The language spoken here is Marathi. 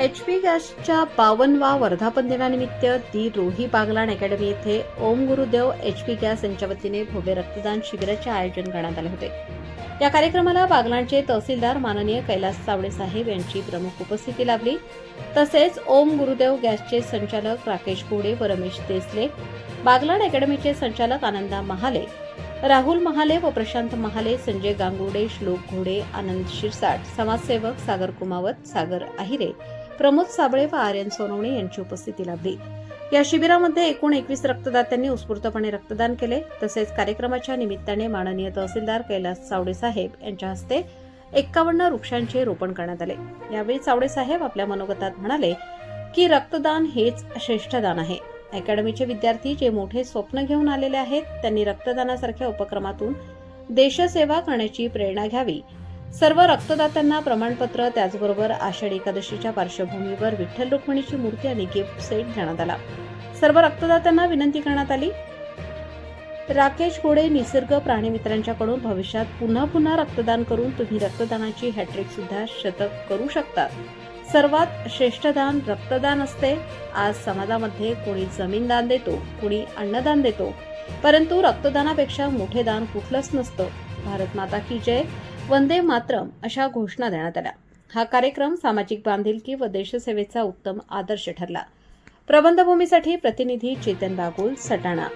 HP गॅसच्या 52वा वर्धापन दिनानिमित्त दी रोही बागलाण अकॅडमी येथे ओम गुरुदेव HP गॅस यांच्या वतीने भव्य रक्तदान शिबिराचे आयोजन करण्यात आले होते। या कार्यक्रमाला बागलाणचे तहसीलदार माननीय कैलास चावडे साहेब यांची प्रमुख उपस्थिती लाभली। तसेच ओम गुरुदेव गॅसचे संचालक राकेश घोडे व रमेश देसले, बागलाण अकॅडमीचे संचालक आनंदा महाले, राहुल महाले व प्रशांत महाले, संजय गांगुर्डे, श्लोक घोडे, आनंद शिरसाट, समाजसेवक सागर कुमावत, सागर आहिरे, प्रमोद साबळे व आर्यन सोनवणे यांची उपस्थिती लाभली। या शिबिरामध्ये एकूण 21 रक्तदात्यांनी उत्स्फूर्तपणे रक्तदान केले। तसेच कार्यक्रमाच्या निमित्ताने माननीय तहसीलदार कैलास चावडे साहेब यांच्या हस्ते 51 वृक्षांचे रोपण करण्यात आले। यावेळी चावडे साहेब आपल्या मनोगतात म्हणाले की रक्तदान हेच श्रेष्ठ दान आहे। अकॅडमीचे विद्यार्थी जे मोठे स्वप्न घेऊन आलेले आहेत त्यांनी रक्तदानासारख्या उपक्रमातून देशसेवा करण्याची प्रेरणा घ्यावी। सर्व रक्तदात्यांना प्रमाणपत्र, त्याचबरोबर आषाढी एकादशीच्या पार्श्वभूमीवर विठ्ठल रुक्मिणीची मूर्ती आणि गिफ्ट सेट देण्यात आला। सर्व रक्तदात्यांना विनंती करण्यात आली, राकेश घोडे निसर्ग प्राणी मित्रांच्याकडून भविष्यात पुन्हा रक्तदान करून तुम्ही रक्तदानाची हॅट्रिक सुद्धा शतक करू शकता। सर्वात श्रेष्ठ दान रक्तदान असते। आज समाजामध्ये कोणी जमीन दान देतो, कोणी अन्नदान देतो, परंतु रक्तदानापेक्षा मोठे दान कुठलंच नसतं। भारत माता की जय, वंदे मातरम अशा घोषणा देण्यात आल्या। हा कार्यक्रम सामाजिक बांधिलकी व देशसेवेचा उत्तम आदर्श ठरला। प्रबंधभूमीसाठी प्रतिनिधी चेतन बागुल, सटाणा।